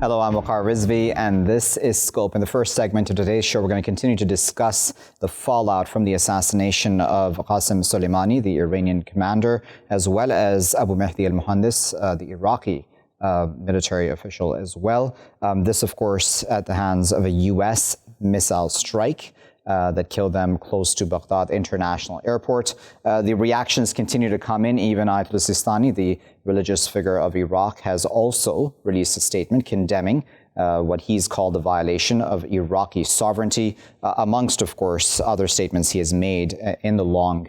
Hello, I'm Waqar Rizvi, and this is Scope. In the first segment of today's show, we're going to continue to discuss the fallout from the assassination of Qasem Soleimani, the Iranian commander, as well as Abu Mahdi al-Muhandis, the Iraqi military official as well. This, of course, at the hands of a U.S. missile strike that killed them close to Baghdad International Airport. The reactions continue to come in. Even Ayatollah Sistani, the religious figure of Iraq, has also released a statement condemning what he's called the violation of Iraqi sovereignty, amongst, of course, other statements he has made in the long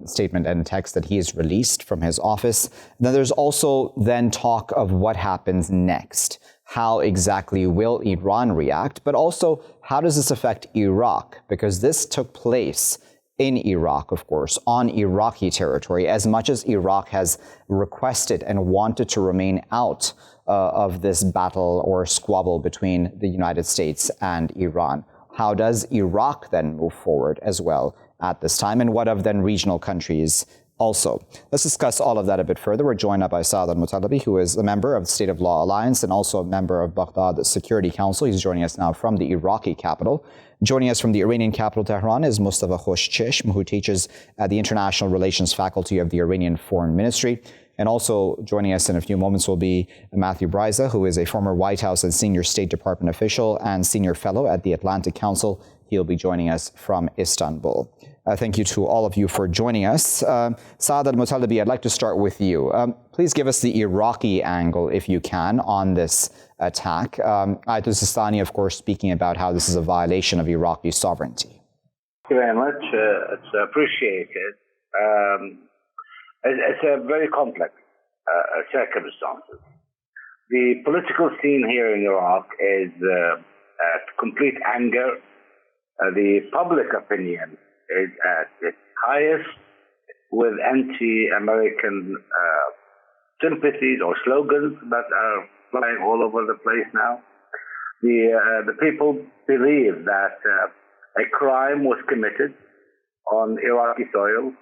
statement and text that he has released from his office. Then there's also then talk of what happens next. How exactly will Iran react? But also, how does this affect Iraq? Because this took place in Iraq, of course, on Iraqi territory, as much as Iraq has requested and wanted to remain out of this battle or squabble between the United States and Iran. How does Iraq then move forward as well at this time? And what of then regional countries also? Let's discuss all of that a bit further. We're joined up by Saad Al-Muttalibi, who is a member of the State of Law Alliance and also a member of Baghdad Security Council. He's joining us now from the Iraqi capital. Joining us from the Iranian capital, Tehran, is Mostafa Khoshcheshm, who teaches at the International Relations Faculty of the Iranian Foreign Ministry. And also joining us in a few moments will be Matthew Bryza, who is a former White House and senior State Department official and senior fellow at the Atlantic Council. He'll be joining us from Istanbul. Thank you to all of you for joining us. Saad Al-Muttalibi, I'd like to start with you. Please give us the Iraqi angle, if you can, on this attack. Ayatollah Sistani, of course, speaking about how this is a violation of Iraqi sovereignty. Thank you very much. It's appreciated. It's a very complex circumstances. The political scene here in Iraq is complete anger. The public opinion is at its highest, with anti-American sympathies or slogans that are flying all over the place now. The people believe that a crime was committed on Iraqi soil,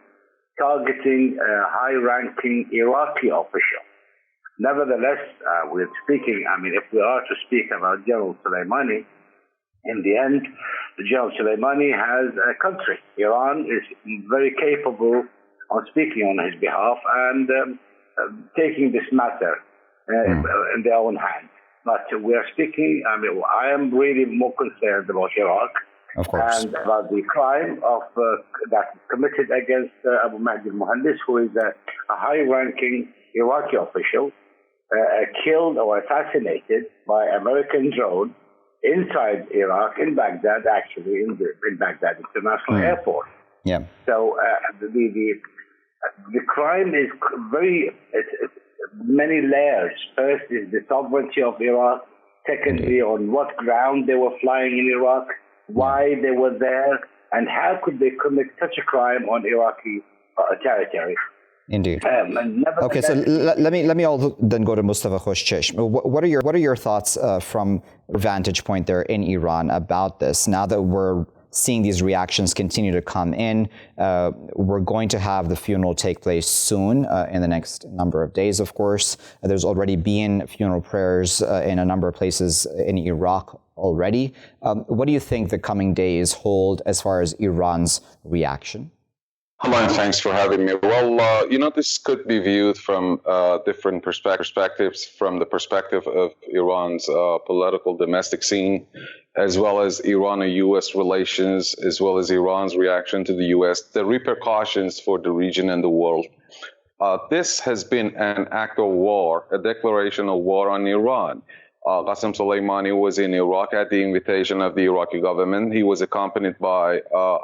targeting a high-ranking Iraqi official. Nevertheless, we're speaking, if we are to speak about General Soleimani, in the end, General Soleimani has a country. Iran is very capable of speaking on his behalf and taking this matter in their own hands. But we are speaking, I am really more concerned about Iraq, of course, and about the crime of that committed against Abu Mahdi al-Muhandis, who is a high-ranking Iraqi official, killed or assassinated by American drone inside Iraq, in Baghdad, actually, in Baghdad International Airport. Yeah. So the crime is it's many layers. First is the sovereignty of Iraq. Secondly, on what ground they were flying in Iraq, why they were there, and how could they commit such a crime on Iraqi territory. Indeed. Okay, so let me all then go to Mostafa Khoshcheshm. What are your thoughts from vantage point there in Iran about this? Now that we're seeing these reactions continue to come in, we're going to have the funeral take place soon, in the next number of days, of course. There's already been funeral prayers in a number of places in Iraq already. What do you think the coming days hold as far as Iran's reaction? Hello, and thanks for having me. Well, this could be viewed from different perspectives, from the perspective of Iran's political domestic scene, as well as Iran and U.S. relations, as well as Iran's reaction to the U.S., the repercussions for the region and the world. This has been an act of war, a declaration of war on Iran. Qasem Soleimani was in Iraq at the invitation of the Iraqi government. He was accompanied by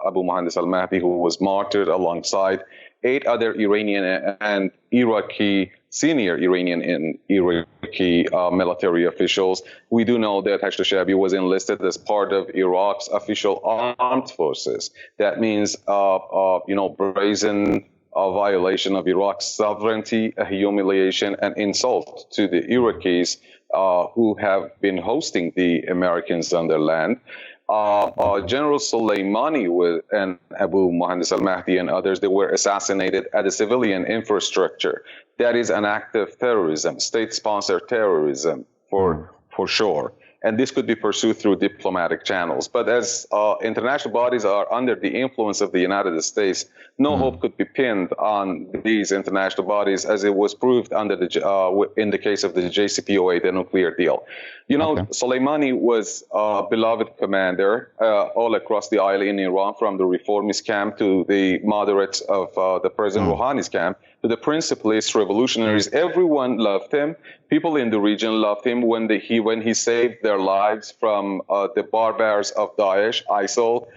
Abu Muhandis al-Mahdi, who was martyred alongside 8 other Iranian and Iraqi, senior Iranian and Iraqi military officials. We do know that Khoshcheshm was enlisted as part of Iraq's official armed forces. That means, brazen violation of Iraq's sovereignty, a humiliation, and insult to the Iraqis who have been hosting the Americans on their land. General Soleimani and Abu Muhandis al-Mahdi and others, they were assassinated at a civilian infrastructure. That is an act of terrorism, state-sponsored terrorism for for sure. And this could be pursued through diplomatic channels. But as international bodies are under the influence of the United States, no hope could be pinned on these international bodies, as it was proved under in the case of the JCPOA, the nuclear deal. You know, Soleimani was a beloved commander all across the aisle in Iran, from the reformist camp to the moderates of the President Rouhani's camp, to the principalist revolutionaries. Everyone loved him. People in the region loved him when he saved their lives from the barbars of Daesh, ISIL.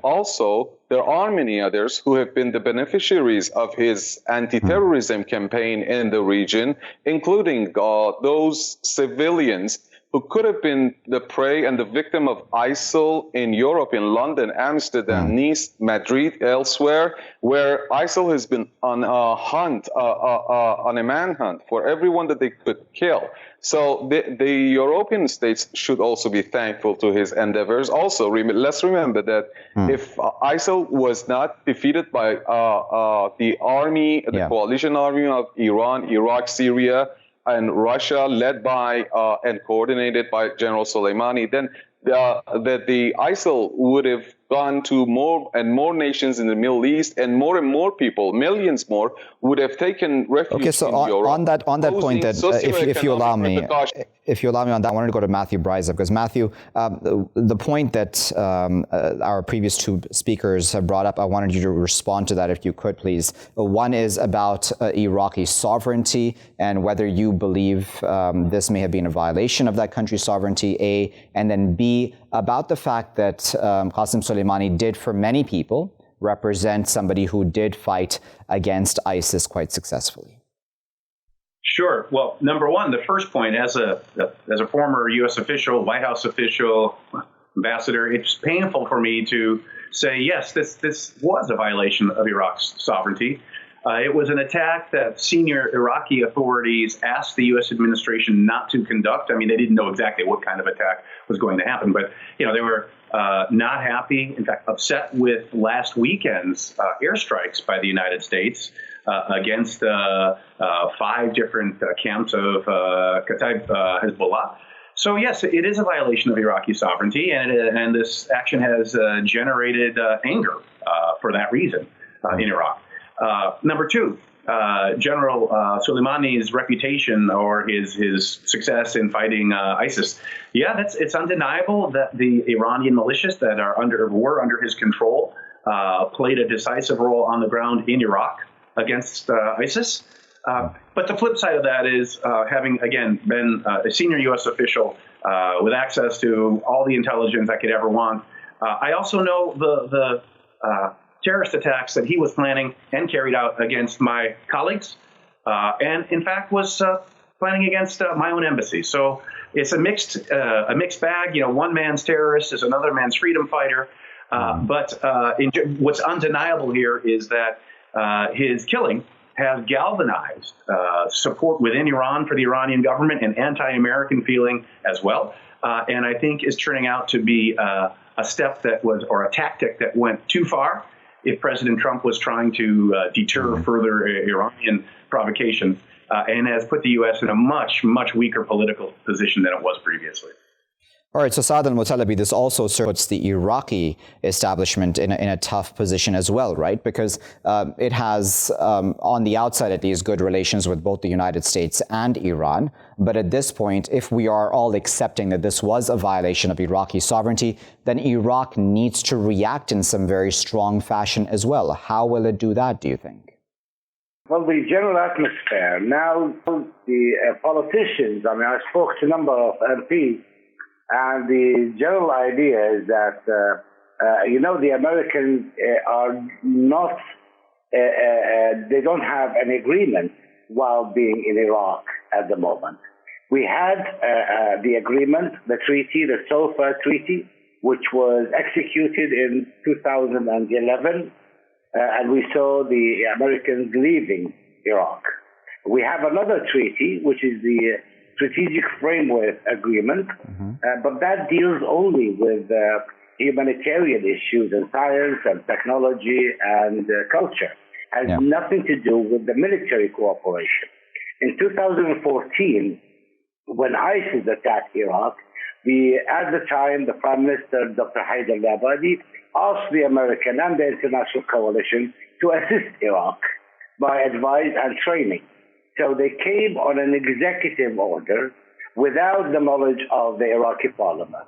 Also, there are many others who have been the beneficiaries of his anti-terrorism campaign in the region, including those civilians who could have been the prey and the victim of ISIL in Europe, in London, Amsterdam, Nice, Madrid, elsewhere, where ISIL has been on a hunt, on a manhunt for everyone that they could kill. So the European states should also be thankful to his endeavors. Also, let's remember that if ISIL was not defeated by the army, the coalition army of Iran, Iraq, Syria, and Russia, led by and coordinated by General Soleimani, then the ISIL would have gone to more and more nations in the Middle East, and more people, millions more, would have taken refuge in Europe. On that point, that if you allow me on that, I wanted to go to Matthew Bryza, because Matthew, the point that our previous two speakers have brought up, I wanted you to respond to that if you could, please. One is about Iraqi sovereignty and whether you believe this may have been a violation of that country's sovereignty, A, and then B, about the fact that Qasem Soleimani did, for many people, represent somebody who did fight against ISIS quite successfully. Sure. Well, number one, the first point, as a former U.S. official, White House official, ambassador, it's painful for me to say, yes, this was a violation of Iraq's sovereignty. It was an attack that senior Iraqi authorities asked the U.S. administration not to conduct. I mean, they didn't know exactly what kind of attack was going to happen, but they were not happy, in fact, upset with last weekend's airstrikes by the United States against 5 different camps of Kataib Hezbollah. So, yes, it is a violation of Iraqi sovereignty, and this action has generated anger for that reason in Iraq. Number two, General Soleimani's reputation or his success in fighting ISIS. Yeah, it's undeniable that the Iranian militias that were under his control played a decisive role on the ground in Iraq against ISIS. But the flip side of that is, having, again, been a senior U.S. official with access to all the intelligence I could ever want, I also know the terrorist attacks that he was planning and carried out against my colleagues, and in fact was planning against my own embassy. So it's a mixed bag. One man's terrorist is another man's freedom fighter. But what's undeniable here is that his killing has galvanized support within Iran for the Iranian government and anti-American feeling as well. And I think is turning out to be a step or a tactic that went too far if President Trump was trying to deter further Iranian provocation, and has put the U.S. in a much, much weaker political position than it was previously. All right, so Saad Al-Muttalibi, this also puts the Iraqi establishment in a tough position as well, right? Because it has, on the outside at least, good relations with both the United States and Iran. But at this point, if we are all accepting that this was a violation of Iraqi sovereignty, then Iraq needs to react in some very strong fashion as well. How will it do that, do you think? Well, the general atmosphere, now the politicians, I spoke to a number of MPs, and the general idea is that, the Americans are not, they don't have an agreement while being in Iraq at the moment. We had the agreement, the treaty, the SOFA treaty, which was executed in 2011, and we saw the Americans leaving Iraq. We have another treaty, which is the Strategic Framework Agreement, but that deals only with humanitarian issues and science and technology and culture. Has nothing to do with the military cooperation. In 2014, when ISIS attacked Iraq, at the time, the Prime Minister, Dr. Haider al-Abadi, asked the American and the international coalition to assist Iraq by advice and training. So they came on an executive order without the knowledge of the Iraqi parliament.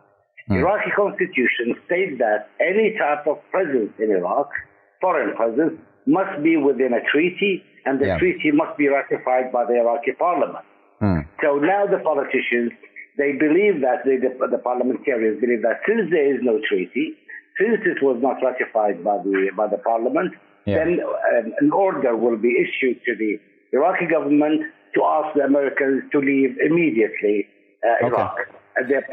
Iraqi constitution states that any type of presence in Iraq, foreign presence, must be within a treaty, and the treaty must be ratified by the Iraqi parliament. So now the politicians, they believe that, the parliamentarians believe that since there is no treaty, since it was not ratified by the parliament, then an order will be issued to the Iraqi government to ask the Americans to leave immediately Iraq.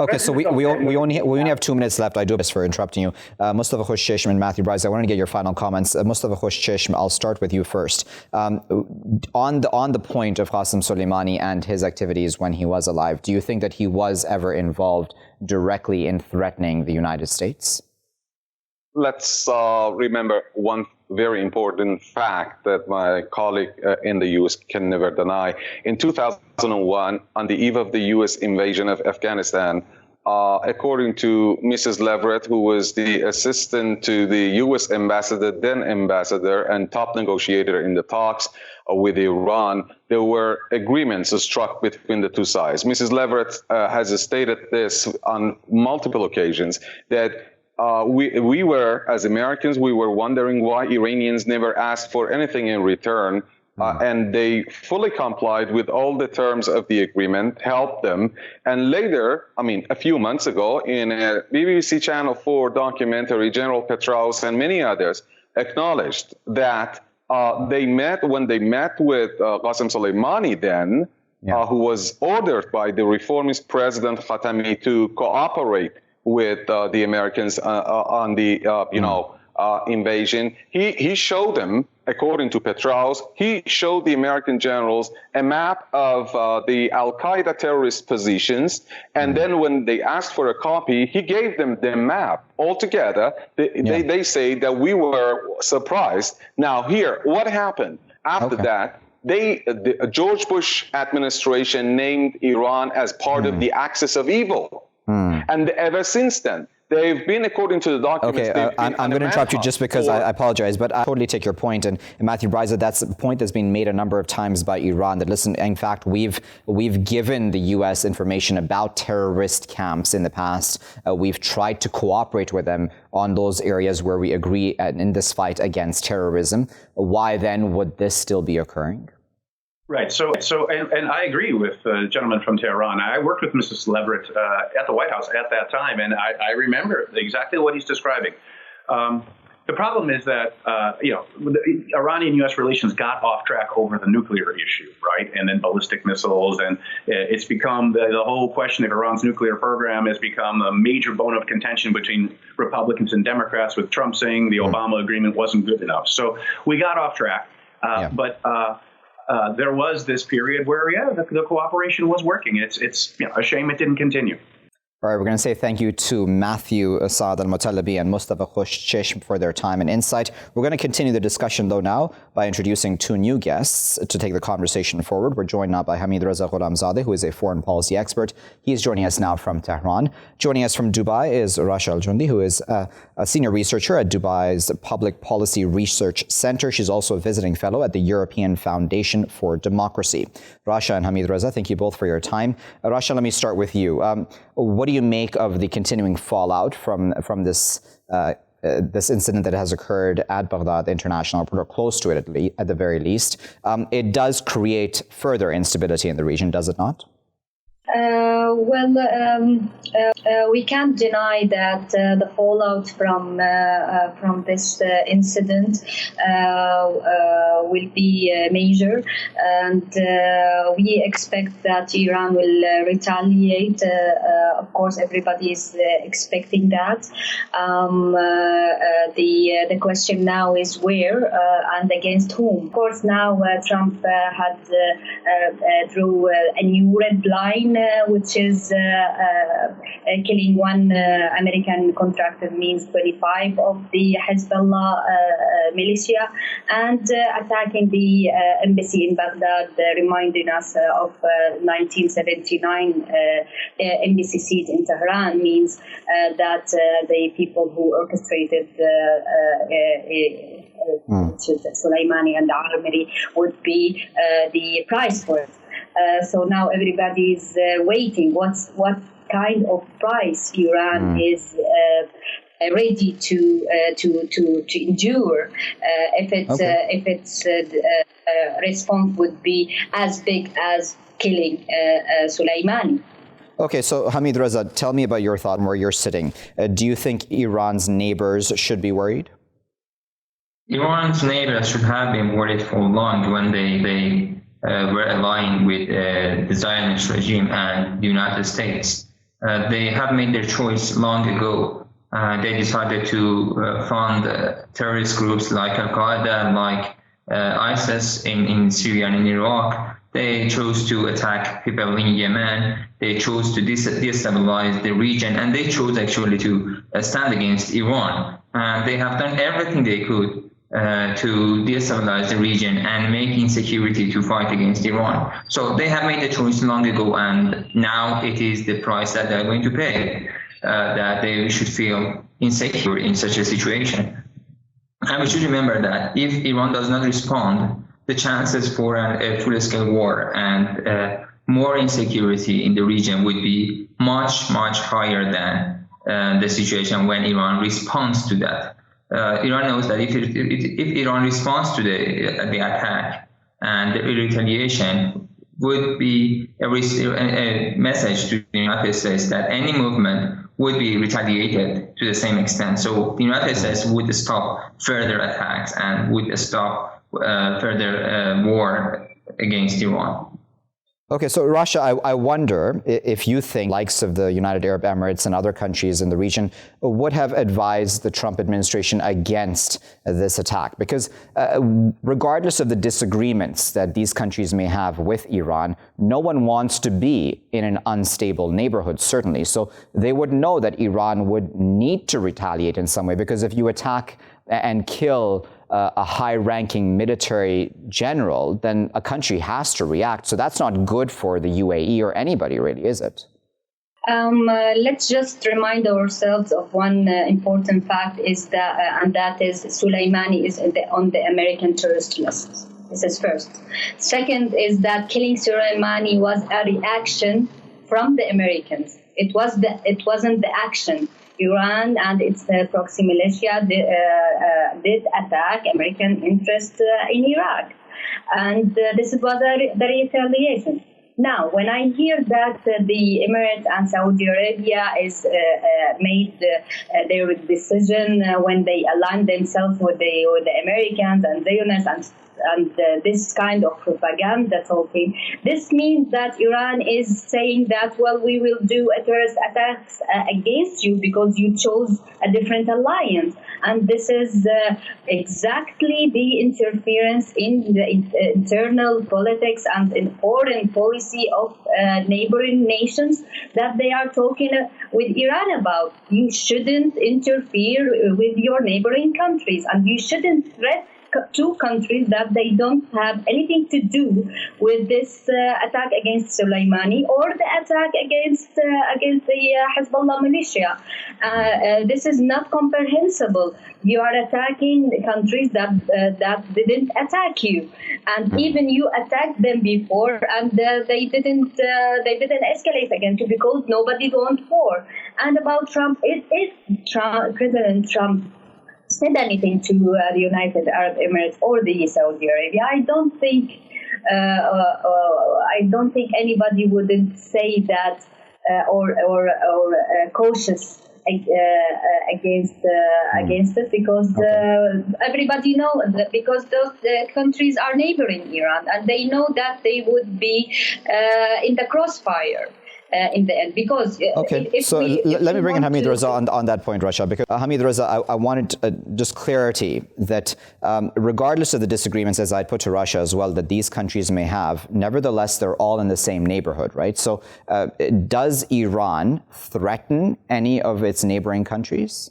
Okay, so we only have 2 minutes left. I do this for interrupting you. Mostafa Khoshcheshm and Matthew Bryza, I want to get your final comments. Mostafa Khoshcheshm, I'll start with you first. On the point of Qasem Soleimani and his activities when he was alive, do you think that he was ever involved directly in threatening the United States? Let's remember one very important fact that my colleague in the U.S. can never deny. In 2001, on the eve of the U.S. invasion of Afghanistan, according to Mrs. Leverett, who was the assistant to the U.S. ambassador, then ambassador, and top negotiator in the talks with Iran, there were agreements struck between the two sides. Mrs. Leverett has stated this on multiple occasions, that we were, as Americans, we were wondering why Iranians never asked for anything in return, and they fully complied with all the terms of the agreement, helped them. And later, a few months ago, in a BBC Channel 4 documentary, General Petraeus and many others acknowledged that when they met with Qasem Soleimani then, who was ordered by the reformist President Khatami to cooperate with the Americans on the invasion. He showed them, according to Petraeus, he showed the American generals a map of the Al-Qaeda terrorist positions, and then when they asked for a copy, he gave them the map altogether. They say that we were surprised. Now here, what happened after that? The George Bush administration named Iran as part of the axis of evil. And ever since then, they've been, according to the documents... Okay, I'm going to interrupt you just because I apologize, but I totally take your point. And Matthew Bryza, that's a point that's been made a number of times by Iran, that, listen, in fact, we've given the U.S. information about terrorist camps in the past. We've tried to cooperate with them on those areas where we agree in this fight against terrorism. Why then would this still be occurring? Right. So, and I agree with the gentleman from Tehran. I worked with Mrs. Leverett at the White House at that time, and I remember exactly what he's describing. The problem is that, the Iranian-U.S. relations got off track over the nuclear issue, right? And then ballistic missiles. And it's become the whole question of Iran's nuclear program has become a major bone of contention between Republicans and Democrats, with Trump saying the Obama agreement wasn't good enough. So we got off track. But there was this period where, the cooperation was working. It's a shame it didn't continue. All right, we're going to say thank you to Matthew, Saad, Al-Muttalibi, and Mostafa Khoshcheshm for their time and insight. We're going to continue the discussion, though, now by introducing 2 new guests to take the conversation forward. We're joined now by Hamidreza Gholamzadeh, who is a foreign policy expert. He is joining us now from Tehran. Joining us from Dubai is Rasha Aljoundy, who is a senior researcher at Dubai's Public Policy Research Center. She's also a visiting fellow at the European Foundation for Democracy. Rasha and Hamidreza, thank you both for your time. Rasha, let me start with you. What do you make of the continuing fallout from this this incident that has occurred at Baghdad International, or close to it at the very least? It does create further instability in the region, does it not? We can't deny that the fallout from this incident will be major, and we expect that Iran will retaliate. Of course, everybody is expecting that. The question now is where and against whom. Of course, now Trump had drew a new red line which is killing one American contractor means 25 of the Hezbollah militia, and attacking the embassy in Baghdad, reminding us of 1979 embassy siege in Tehran, means that the people who orchestrated Soleimani and the army would be the price for it. So now everybody is waiting. What kind of price Iran is ready to endure if its response would be as big as killing Soleimani. Okay, so Hamidreza, tell me about your thought and where you're sitting. Do you think Iran's neighbors should be worried? Iran's neighbors should have been worried for long when they were aligned with the Zionist regime and the United States. They have made their choice long ago. They decided to fund terrorist groups like Al-Qaeda, like ISIS in Syria and in Iraq. They chose to attack people in Yemen. They chose to destabilize the region, and they chose actually to stand against Iran. They have done everything they could to destabilize the region and make insecurity to fight against Iran. So they have made the choice long ago, and now it is the price that they're going to pay, that they should feel insecure in such a situation. And we should remember that if Iran does not respond, the chances for a full-scale war and more insecurity in the region would be much, much higher than the situation when Iran responds to that. Iran knows that if Iran responds to the attack and the retaliation would be a message to the United States that any movement would be retaliated to the same extent. So the United States would stop further attacks and would stop further war against Iran. Okay, so Rasha, I wonder if you think likes of the United Arab Emirates and other countries in the region would have advised the Trump administration against this attack, because regardless of the disagreements that these countries may have with Iran, no one wants to be in an unstable neighborhood, certainly. So they would know that Iran would need to retaliate in some way, because if you attack and kill a high-ranking military general, then a country has to react. So that's not good for the UAE or anybody, really, is it? Let's just remind ourselves of one important fact, and that is Soleimani is on the American terrorist list. This is first. Second is that killing Soleimani was a reaction from the Americans. It wasn't the action. Iran and its proxy militia did attack American interests in Iraq. And this was the retaliation. Now, when I hear that the Emirates and Saudi Arabia is made their decision when they aligned themselves with the Americans and Zionists and this kind of propaganda talking, this means that Iran is saying that, well, we will do a terrorist attacks against you because you chose a different alliance. And this is exactly the interference in the internal politics and in foreign policy of neighboring nations that they are talking with Iran about. You shouldn't interfere with your neighboring countries, and you shouldn't threat two countries that they don't have anything to do with this attack against Soleimani or the attack against the Hezbollah militia. This is not comprehensible. You are attacking the countries that didn't attack you, and even you attacked them before, and they didn't escalate again because nobody wants war. And about Trump, if President Trump said anything to the United Arab Emirates or the Saudi Arabia, I don't think anybody wouldn't say that or cautious against it, because everybody knows that, because those countries are neighboring Iran and they know that they would be in the crossfire. in the end. Because okay, let me bring in Hamidreza on that point, Rasha, because Hamidreza, I wanted just clarity that regardless of the disagreements, as I put to Rasha as well, that these countries may have, nevertheless, they're all in the same neighborhood, right? So does Iran threaten any of its neighboring countries?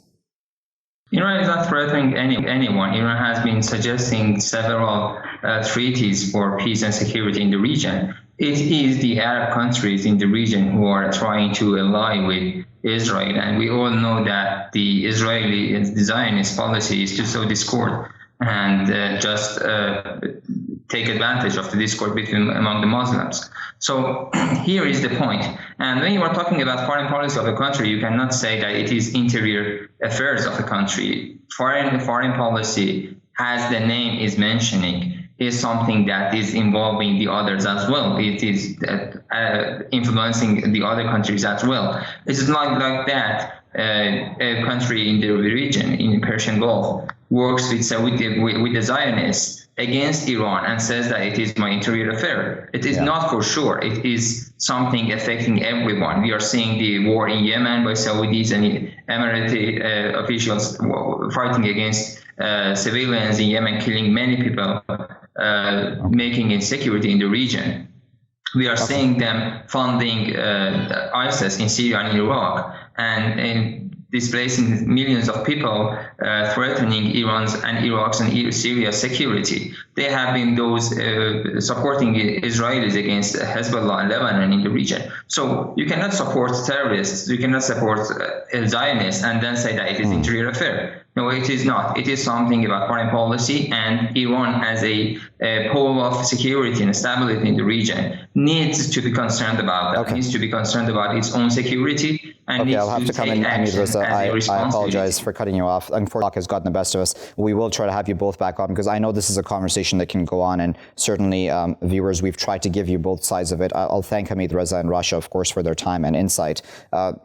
Iran is not threatening anyone. Iran has been suggesting several treaties for peace and security in the region. It is the Arab countries in the region who are trying to ally with Israel. And we all know that the Israeli Zionist policy is to sow discord and just take advantage of the discord among the Muslims. So here is the point. And when you are talking about foreign policy of a country, you cannot say that it is interior affairs of the country. Foreign policy, as the name is mentioning, is something that is involving the others as well. It is influencing the other countries as well. It's not like that a country in the region, in the Persian Gulf, works with the Zionists against Iran and says that it is my interior affair. It is not for sure. It is something affecting everyone. We are seeing the war in Yemen by Saudis and Emirati officials fighting against civilians in Yemen, killing many people, making insecurity in the region. We are seeing them funding ISIS in Syria and Iraq, and displacing millions of people, threatening Iran's and Iraq's and Syria's security. They have been those supporting Israelis against Hezbollah and Lebanon in the region. So you cannot support terrorists, you cannot support Zionists and then say that it is interior affair. No, it is not. It is something about foreign policy, and Iran as a pole of security and stability in the region needs to be concerned about that. Needs to be concerned about its own security. And I'll have to come in, Hamidreza. I apologize for cutting you off. Unfortunately, has gotten the best of us. We will try to have you both back on because I know this is a conversation that can go on, and certainly viewers, we've tried to give you both sides of it. I'll thank Hamidreza and Rasha, of course, for their time and insight.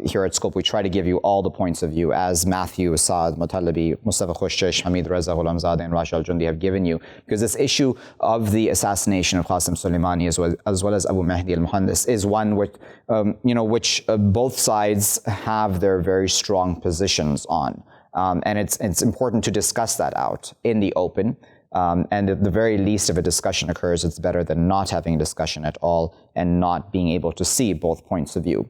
Here at Scope, we try to give you all the points of view as Matthew, Saad, Muttalibi, Mostafa, Khoshcheshm, Hamidreza, Gholamzadeh, and Rasha Aljoundy have given you, because this issue of the assassination of Qasem Soleimani as well as Abu Mahdi al-Muhandis is one which, which both sides have their very strong positions on. And it's important to discuss that out in the open. And at the very least, if a discussion occurs, it's better than not having a discussion at all and not being able to see both points of view.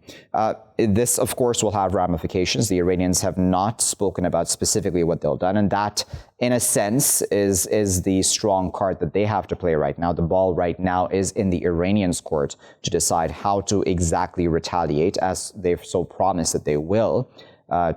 This, of course, will have ramifications. The Iranians have not spoken about specifically what they've done, and that, in a sense, is the strong card that they have to play right now. The ball right now is in the Iranians' court to decide how to exactly retaliate, as they've so promised that they will,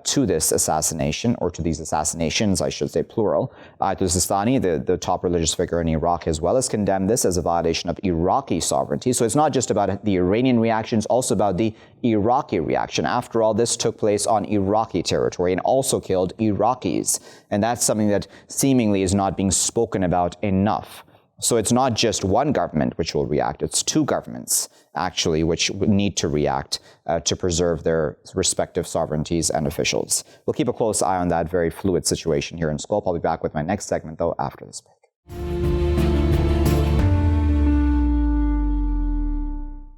to this assassination, or to these assassinations, I should say plural. Ayatollah Sistani, the top religious figure in Iraq as well, has condemned this as a violation of Iraqi sovereignty. So it's not just about the Iranian reaction, it's also about the Iraqi reaction. After all, this took place on Iraqi territory and also killed Iraqis. And that's something that seemingly is not being spoken about enough. So it's not just one government which will react, it's two governments, actually, which need to react to preserve their respective sovereignties and officials. We'll keep a close eye on that very fluid situation here in Scope. I'll be back with my next segment, though, after this break.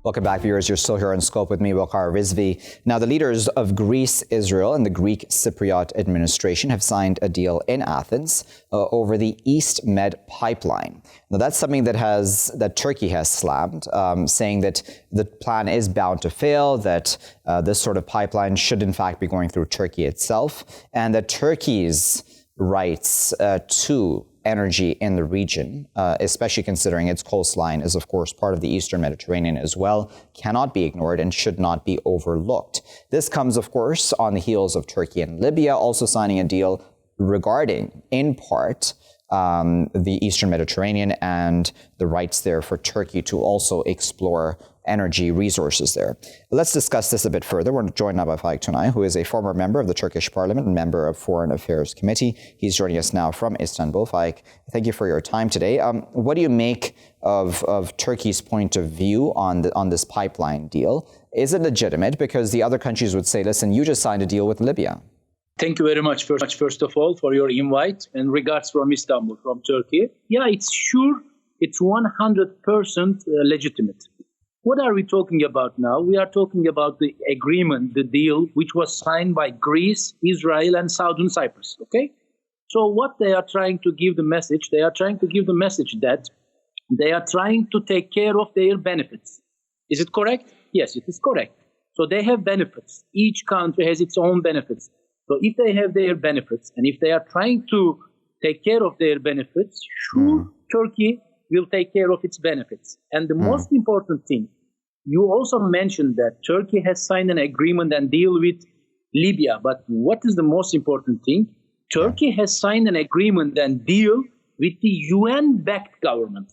Welcome back, viewers. You're still here on Scope with me, Waqar Rizvi. Now, the leaders of Greece, Israel, and the Greek Cypriot administration have signed a deal in Athens over the EastMed pipeline. Now, that's something that Turkey has slammed, saying that the plan is bound to fail, that this sort of pipeline should, in fact, be going through Turkey itself, and that Turkey's rights to energy in the region, especially considering its coastline is, of course, part of the Eastern Mediterranean as well, cannot be ignored and should not be overlooked. This comes, of course, on the heels of Turkey and Libya also signing a deal regarding, in part, the Eastern Mediterranean and the rights there for Turkey to also explore energy resources there. Let's discuss this a bit further. We're joined now by Faik Tunay, who is a former member of the Turkish Parliament and member of Foreign Affairs Committee. He's joining us now from Istanbul. Faik, thank you for your time today. What do you make of Turkey's point of view on this pipeline deal? Is it legitimate? Because the other countries would say, listen, you just signed a deal with Libya. Thank you very much, first of all, for your invite and regards from Istanbul, from Turkey. Yeah, it's 100% legitimate. What are we talking about now? We are talking about the agreement, the deal, which was signed by Greece, Israel, and Southern Cyprus. Okay? So what they are trying to give the message, that they are trying to take care of their benefits. Is it correct? Yes, it is correct. So they have benefits. Each country has its own benefits. So if they have their benefits, and if they are trying to take care of their benefits, sure, Turkey will take care of its benefits. And the most important thing, you also mentioned that Turkey has signed an agreement and deal with Libya. But what is the most important thing? Turkey has signed an agreement and deal with the UN-backed government.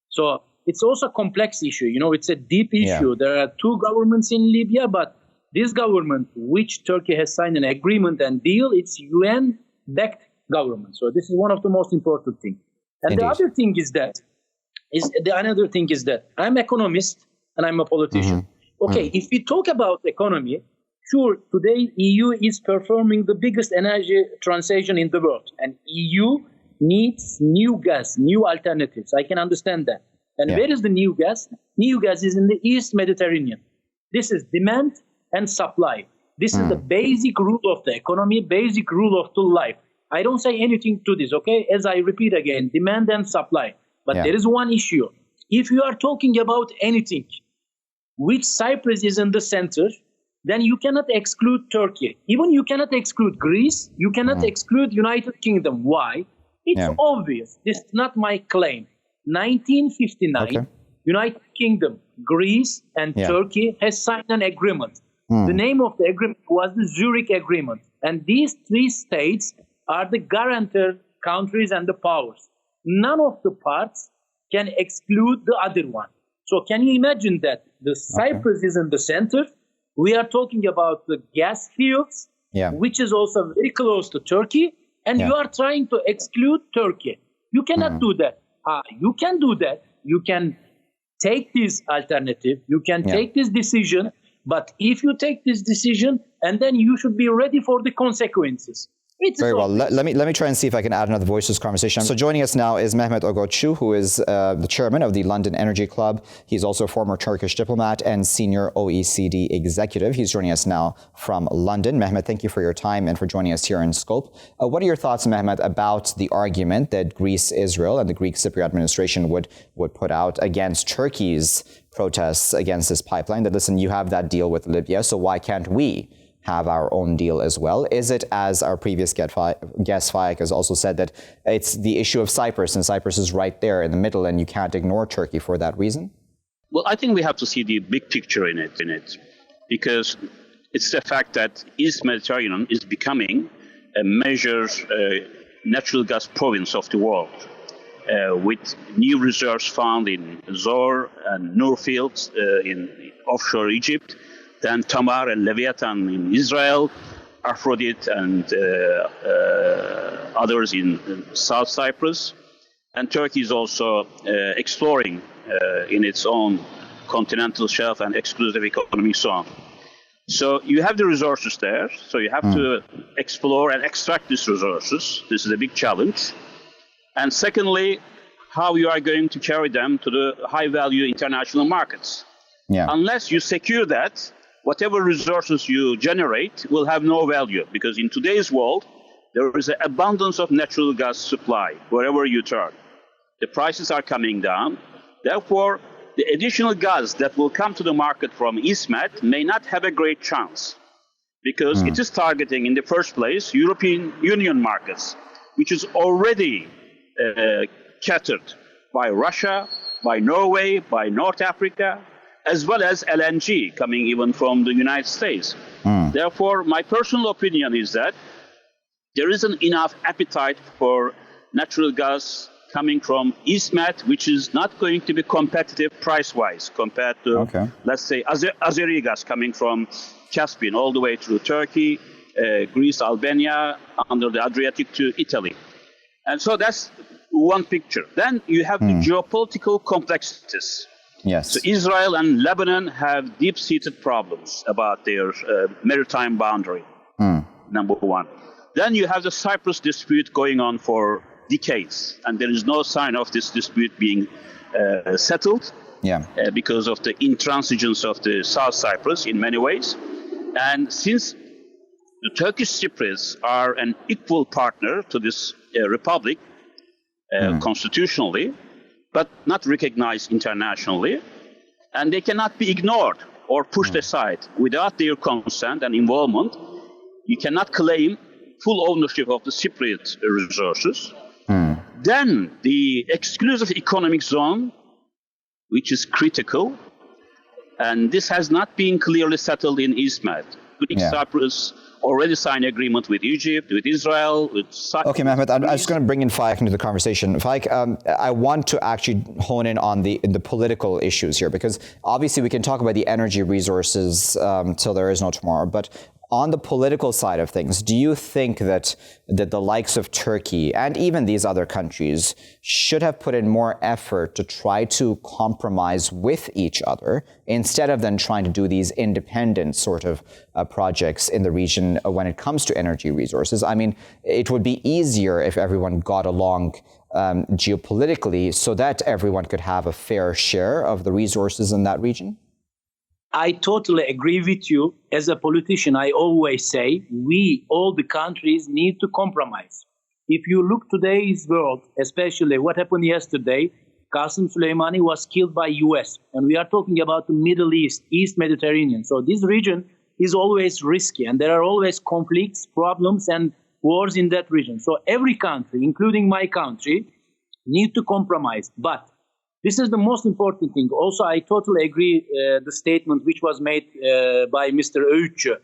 So it's also a complex issue. You know, it's a deep issue. There are two governments in Libya, but this government, which Turkey has signed an agreement and deal, it's UN-backed government. So this is one of the most important things. And the other thing is that, I'm an economist and I'm a politician. Okay, if we talk about economy, sure, today EU is performing the biggest energy transition in the world. And EU needs new gas, new alternatives. I can understand that. And where is the new gas? New gas is in the East Mediterranean. This is demand and supply. This is the basic rule of the economy, basic rule of the life. I don't say anything to this, okay? As I repeat again, demand and supply. But there is one issue. If you are talking about anything which Cyprus is in the center, then you cannot exclude Turkey. Even you cannot exclude Greece. You cannot exclude United Kingdom. Why? It's obvious. This is not my claim. 1959, United Kingdom, Greece, and Turkey has signed an agreement. The name of the agreement was the Zurich Agreement. And these three states are the guarantor countries and the powers. None of the parts can exclude the other one. So can you imagine that the Cyprus is in the center? We are talking about the gas fields, which is also very close to Turkey, and you are trying to exclude Turkey. You cannot do that. You can do that. You can take this alternative. You can take this decision. But if you take this decision, and then you should be ready for the consequences. Very well. Let me try and see if I can add another voice to this conversation. So joining us now is Mehmet Ogutcu, who is the chairman of the London Energy Club. He's also a former Turkish diplomat and senior OECD executive. He's joining us now from London. Mehmet, thank you for your time and for joining us here in Scope. What are your thoughts, Mehmet, about the argument that Greece, Israel, and the Greek Cypriot administration would put out against Turkey's protests against this pipeline? That, listen, you have that deal with Libya, so why can't we have our own deal as well? Is it, as our previous guest Faik has also said, that it's the issue of Cyprus, and Cyprus is right there in the middle, and you can't ignore Turkey for that reason? Well, I think we have to see the big picture in it, because it's the fact that East Mediterranean is becoming a major natural gas province of the world, with new reserves found in Zohr and Nur fields in offshore Egypt, then Tamar and Leviathan in Israel, Aphrodite and others in South Cyprus. And Turkey is also exploring in its own continental shelf and exclusive economic zone. So you have the resources there, so you have to explore and extract these resources. This is a big challenge. And secondly, how you are going to carry them to the high-value international markets. Unless you secure that, whatever resources you generate will have no value, because in today's world, there is an abundance of natural gas supply wherever you turn. The prices are coming down. Therefore, the additional gas that will come to the market from EastMed may not have a great chance, because it is targeting, in the first place, European Union markets, which is already catered by Russia, by Norway, by North Africa, as well as LNG coming even from the United States. Therefore, my personal opinion is that there isn't enough appetite for natural gas coming from EastMed, which is not going to be competitive price-wise compared to, let's say, Azeri gas coming from Caspian all the way through Turkey, Greece, Albania, under the Adriatic to Italy. And so that's one picture. Then you have the geopolitical complexities. So Israel and Lebanon have deep-seated problems about their maritime boundary, number one. Then you have the Cyprus dispute going on for decades, and there is no sign of this dispute being settled. because of the intransigence of the South Cyprus in many ways. And since the Turkish Cypriots are an equal partner to this republic constitutionally, but not recognized internationally, and they cannot be ignored or pushed aside without their consent and involvement, you cannot claim full ownership of the Cypriot resources. Then the exclusive economic zone, which is critical, and this has not been clearly settled in EastMed. Cyprus already signed agreement with Egypt, with Israel, with Saad. Okay, Mehmet, I'm just going to bring in Faik into the conversation. Faik, I want to actually hone in on the political issues here, because obviously we can talk about the energy resources till there is no tomorrow, but on the political side of things, do you think that the likes of Turkey and even these other countries should have put in more effort to try to compromise with each other instead of then trying to do these independent sort of projects in the region when it comes to energy resources? I mean, it would be easier if everyone got along geopolitically so that everyone could have a fair share of the resources in that region? I totally agree with you. As a politician, I always say we, all the countries, need to compromise. If you look today's world, especially what happened yesterday, Qasem Soleimani was killed by US, and we are talking about the Middle East, East Mediterranean. So this region is always risky, and there are always conflicts, problems, and wars in that region. So every country, including my country, need to compromise. But this is the most important thing. Also, I totally agree the statement which was made by Mr. Ogutcu.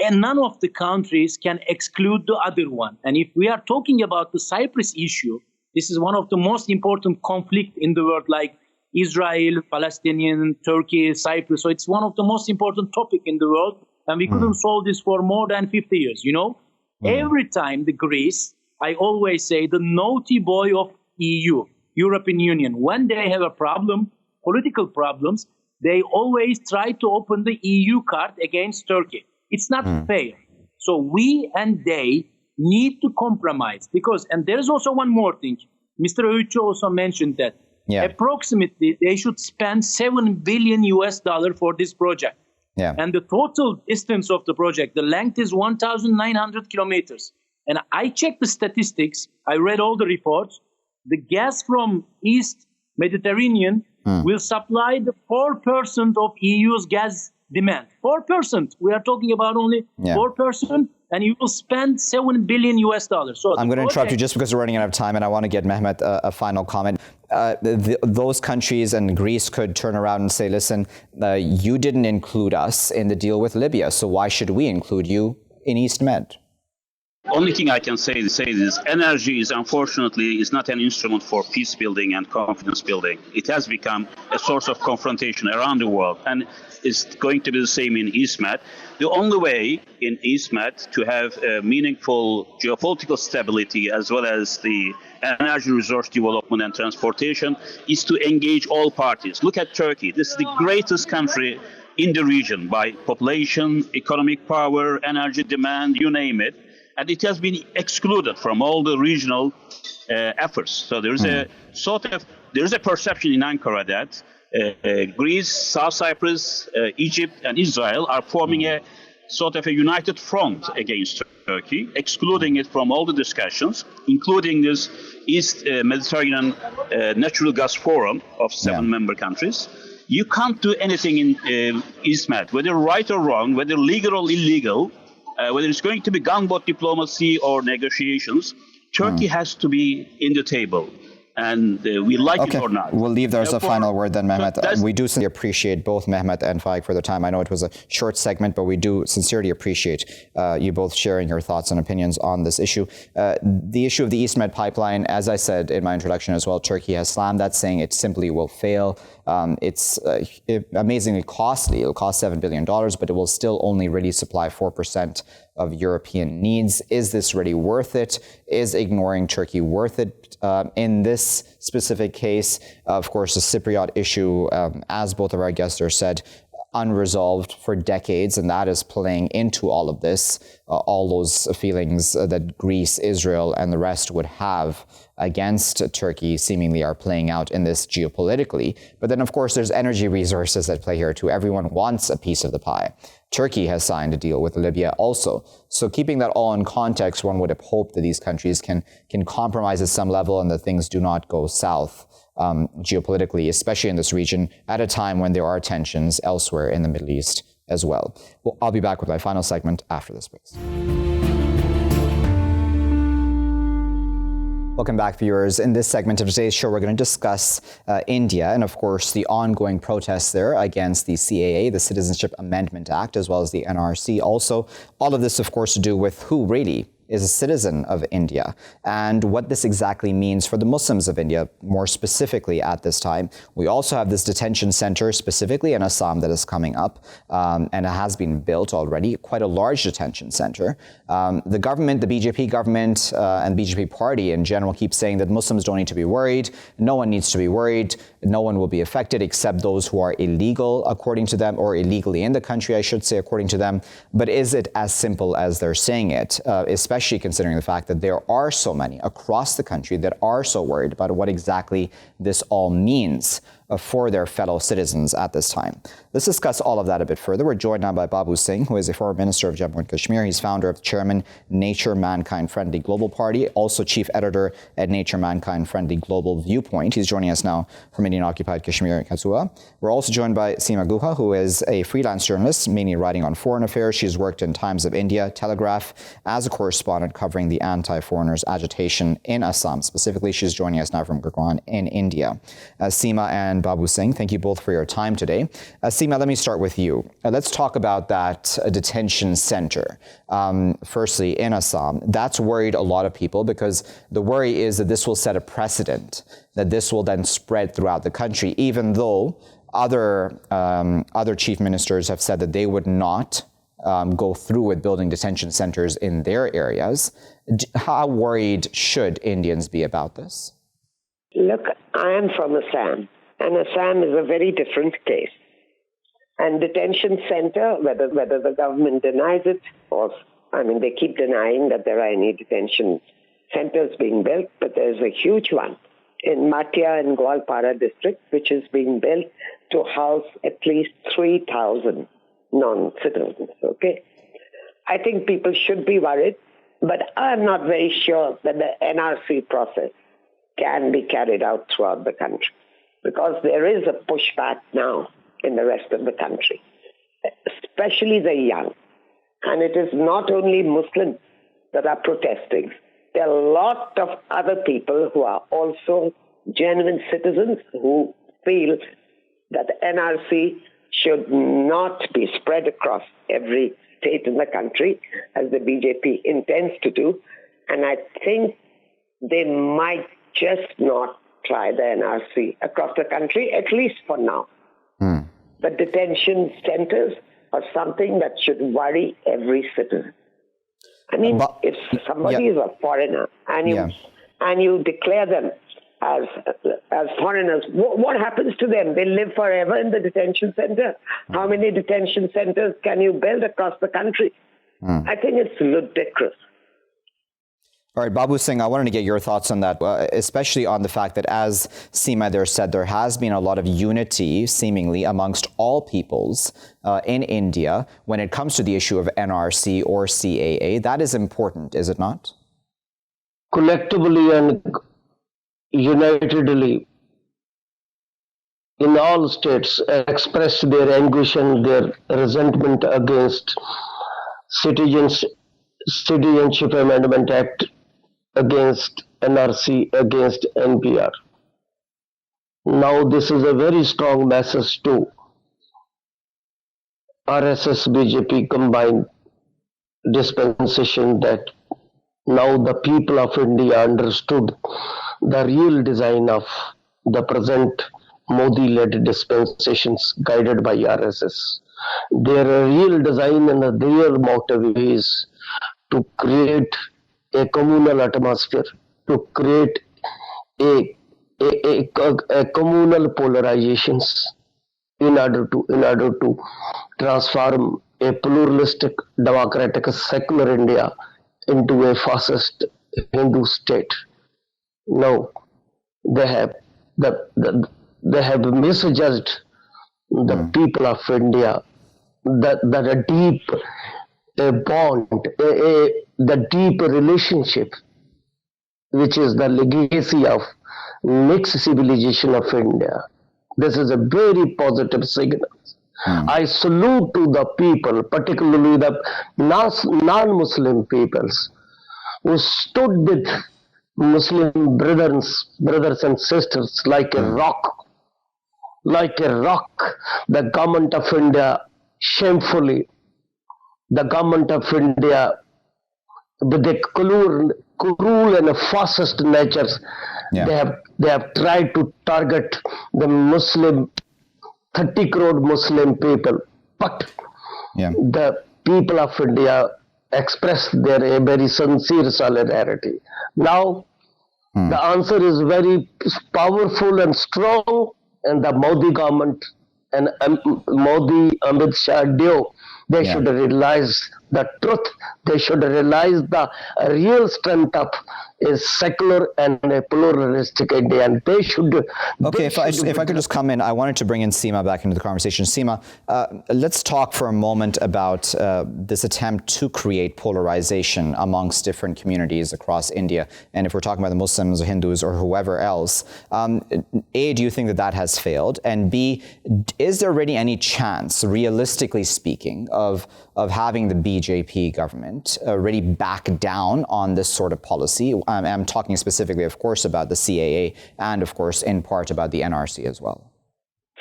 And none of the countries can exclude the other one. And if we are talking about the Cyprus issue, this is one of the most important conflicts in the world, like Israel, Palestinian, Turkey, Cyprus. So it's one of the most important topics in the world. And we couldn't solve this for more than 50 years, you know? Every time the Greece, I always say the naughty boy of EU, European Union, when they have a problem, political problems, they always try to open the EU card against Turkey. It's not fair. So we and they need to compromise because, and there's also one more thing. Mr. Ogutcu also mentioned that approximately they should spend $7 billion for this project. And the total distance of the project, the length is 1,900 kilometers. And I checked the statistics. I read all the reports. The gas from East Mediterranean will supply the 4% of EU's gas demand. 4%. We are talking about only 4%, and you will spend $7 billion. So I'm going to interrupt you just because we're running out of time, and I want to get Mehmet a final comment. Those countries and Greece could turn around and say, listen, you didn't include us in the deal with Libya, so why should we include you in EastMed? Only thing I can say is energy is unfortunately not an instrument for peace building and confidence building. It has become a source of confrontation around the world, and it's going to be the same in EastMed. The only way in EastMed to have meaningful geopolitical stability as well as the energy resource development and transportation is to engage all parties. Look at Turkey. This is the greatest country in the region by population, economic power, energy demand, you name it. And it has been excluded from all the regional efforts. So there's a perception in Ankara that Greece, South Cyprus, Egypt, and Israel are forming a sort of a united front against Turkey, excluding it from all the discussions, including this East Mediterranean Natural Gas Forum of 7 member countries. You can't do anything in EastMed, whether right or wrong, whether legal or illegal. Whether it's going to be gunboat diplomacy or negotiations, Turkey has to be in the table. And we like it or not. We'll leave there as a final word then, Mehmet. We do sincerely appreciate both Mehmet and Faik for their time. I know it was a short segment, but we do sincerely appreciate you both sharing your thoughts and opinions on this issue. The issue of the EastMed pipeline, as I said in my introduction as well, Turkey has slammed that, saying it simply will fail. It's amazingly costly. It'll cost $7 billion, but it will still only really supply 4% of European needs. Is this really worth it? Is ignoring Turkey worth it? In this specific case, of course, the Cypriot issue, as both of our guests have said, unresolved for decades, and that is playing into all of this. All those feelings that Greece, Israel, and the rest would have against Turkey seemingly are playing out in this geopolitically. But then, of course, there's energy resources at play here too. Everyone wants a piece of the pie. Turkey has signed a deal with Libya also. So keeping that all in context, one would have hoped that these countries can compromise at some level and that things do not go south geopolitically, especially in this region, at a time when there are tensions elsewhere in the Middle East as well. Well, I'll be back with my final segment after this break. Welcome back, viewers. In this segment of today's show, we're going to discuss India and, of course, the ongoing protests there against the CAA, the Citizenship Amendment Act, as well as the NRC. Also, all of this, of course, to do with who really is a citizen of India and what this exactly means for the Muslims of India, more specifically at this time. We also have this detention center specifically in Assam that is coming up, and it has been built already, quite a large detention center. The government, the BJP government and BJP party in general keep saying that Muslims don't need to be worried, no one needs to be worried, no one will be affected except those who are illegal according to them, or illegally in the country, I should say, according to them. But is it as simple as they're saying it, especially considering the fact that there are so many across the country that are so worried about what exactly this all means for their fellow citizens at this time? Let's discuss all of that a bit further. We're joined now by Babu Singh, who is a former minister of Jammu and Kashmir. He's founder of Chairman Nature Mankind Friendly Global Party, also chief editor at Nature Mankind Friendly Global Viewpoint. He's joining us now from Indian occupied Kashmir, Kazua. We're also joined by Seema Guha, who is a freelance journalist, mainly writing on foreign affairs. She's worked in Times of India, Telegraph, as a correspondent covering the anti-foreigners agitation in Assam. Specifically, she's joining us now from Gurgaon in India. Seema and Babu Singh, thank you both for your time today. Seema, let me start with you. Let's talk about that detention center. Firstly, in Assam, that's worried a lot of people because the worry is that this will set a precedent, that this will then spread throughout the country, even though other chief ministers have said that they would not go through with building detention centers in their areas. How worried should Indians be about this? Look, I am from Assam, and Assam is a very different case. And detention center, whether the government denies it, or, they keep denying that there are any detention centers being built, but there's a huge one in Matia and Gwalpara district, which is being built to house at least 3,000 non-citizens, okay? I think people should be worried, but I'm not very sure that the NRC process can be carried out throughout the country, because there is a pushback now in the rest of the country, especially the young. And it is not only Muslims that are protesting. There are a lot of other people who are also genuine citizens who feel that the NRC should not be spread across every state in the country, as the BJP intends to do. And I think they might just not try the NRC across the country, at least for now. But detention centers are something that should worry every citizen. If somebody is a foreigner and you declare them as foreigners, what happens to them? They live forever in the detention center. How many detention centers can you build across the country? I think it's ludicrous. All right, Babu Singh, I wanted to get your thoughts on that, especially on the fact that, as Seema there said, there has been a lot of unity, seemingly, amongst all peoples in India when it comes to the issue of NRC or CAA. That is important, is it not? Collectively and unitedly, in all states, expressed their anguish and their resentment against Citizenship Amendment Act, against NRC, against NPR. Now this is a very strong message to RSS BJP combined dispensation that now the people of India understood the real design of the present Modi-led dispensations guided by RSS. Their real design and the real motive is to create a communal atmosphere, to create a communal polarizations, in order to transform a pluralistic, democratic, secular India into a fascist Hindu state. No, they have they have misjudged the people of India, that a deep bond, the deep relationship, which is the legacy of mixed civilization of India. This is a very positive signal. I salute to the people, particularly the non-Muslim peoples, who stood with Muslim brothers and sisters like a rock. Like a rock. The government of India, shamefully, the government of India, with the cruel and fascist natures, they have tried to target the Muslim, 30 crore Muslim people. But the people of India expressed their very sincere solidarity. Now, the answer is very powerful and strong, and the Modi government and Modi, Amit Shah, they should realize the truth. They should realize the real strength of a secular and a pluralistic India, and they should. Okay, if I could just come in, I wanted to bring in Seema back into the conversation. Seema, let's talk for a moment about this attempt to create polarization amongst different communities across India. And if we're talking about the Muslims or Hindus or whoever else, A, do you think that has failed? And B, is there really any chance, realistically speaking, of having the BJP government really back down on this sort of policy? I'm talking specifically, of course, about the CAA and, of course, in part about the NRC as well.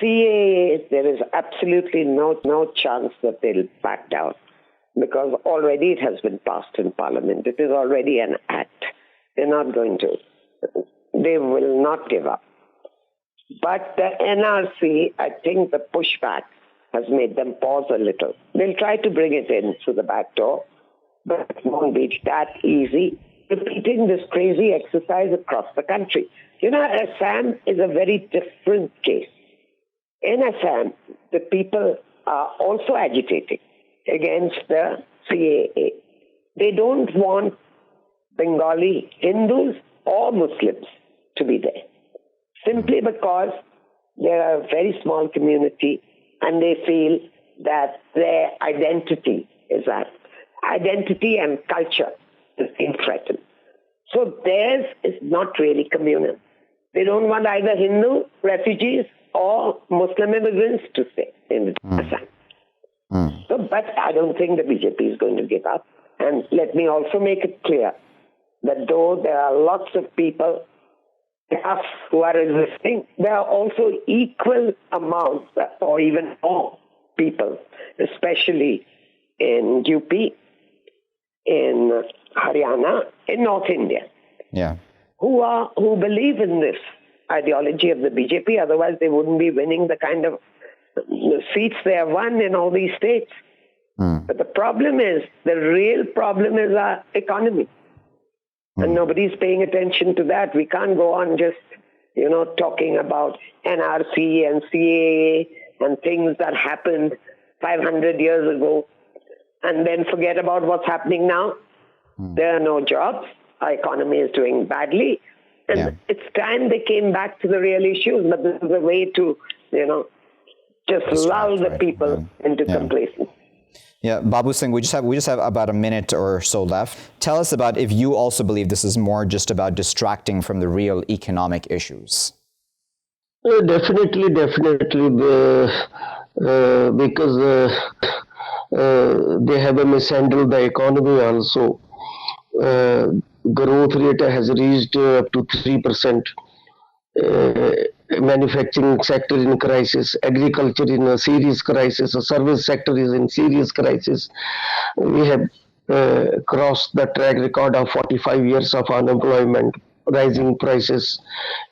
CAA, there is absolutely no chance that they'll back down, because already it has been passed in Parliament. It is already an act. They're not going to. They will not give up. But the NRC, I think the pushback has made them pause a little. They'll try to bring it in through the back door, but it won't be that easy. Repeating this crazy exercise across the country. You know, Assam is a very different case. In Assam, the people are also agitating against the CAA. They don't want Bengali Hindus or Muslims to be there, simply because they're a very small community and they feel that their identity and culture is being threatened. So theirs is not really communal. They don't want either Hindu refugees or Muslim immigrants to stay in Assam. So, but I don't think the BJP is going to give up. And let me also make it clear that though there are lots of people who are resisting, there are also equal amounts or even more people, especially in UP, in Haryana, in North India, who believe in this ideology of the BJP. Otherwise, they wouldn't be winning the kind of seats they have won in all these states. But the real problem is our economy. And nobody's paying attention to that. We can't go on just, talking about NRC and CAA and things that happened 500 years ago and then forget about what's happening now. There are no jobs. Our economy is doing badly. And it's time they came back to the real issues. But this is a way to, just lull the people into complacency. Yeah, Babu Singh, we just have about a minute or so left. Tell us about if you also believe this is more just about distracting from the real economic issues. Definitely, because they have mishandled the economy also. Growth rate has reached up to 3%. Manufacturing sector in crisis, agriculture in a serious crisis, the service sector is in serious crisis. We have crossed the track record of 45 years of unemployment, rising prices,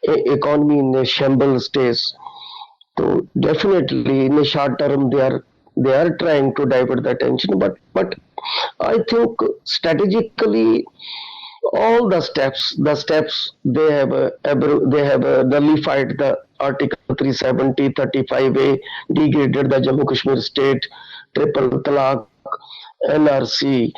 economy in a shambles stage. So definitely in the short term they are trying to divert the attention, but I think strategically all the steps they have nullified the Article 370, 35A, degraded the Jammu Kashmir state, triple talaq, NRC,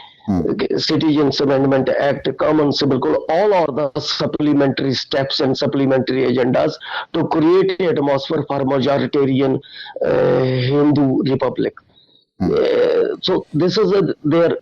Citizens Amendment Act, Common Civil Code, all are the supplementary steps and supplementary agendas to create an atmosphere for majoritarian Hindu republic. So this is their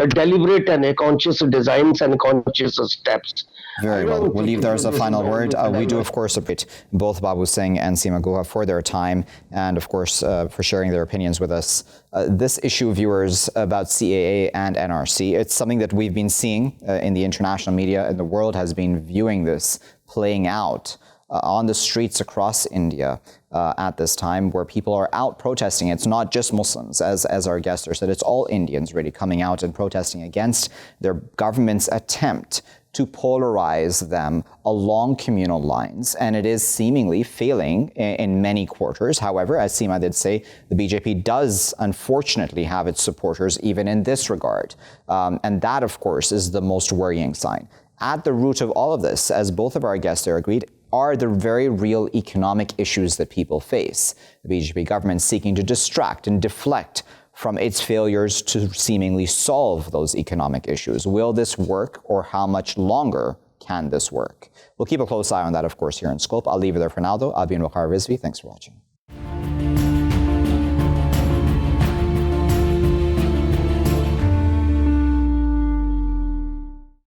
deliberate and conscious designs and conscious steps. Very well. We'll leave there as a final word. We do, of course, appreciate both Babu Singh and Seema Guha for their time and, of course, for sharing their opinions with us. This issue, viewers, about CAA and NRC, it's something that we've been seeing in the international media, and the world has been viewing this playing out on the streets across India at this time, where people are out protesting. It's not just Muslims, as our guest said, it's all Indians really coming out and protesting against their government's attempt to polarize them along communal lines. And it is seemingly failing in many quarters. However, as Seema did say, the BJP does unfortunately have its supporters even in this regard. And that, of course, is the most worrying sign. At the root of all of this, as both of our guests there agreed, are the very real economic issues that people face. The BJP government seeking to distract and deflect from its failures to seemingly solve those economic issues. Will this work, or how much longer can this work? We'll keep a close eye on that, of course, here in Scope. I'll leave it there for now, though. I've been Waqar Rizvi. Thanks for watching.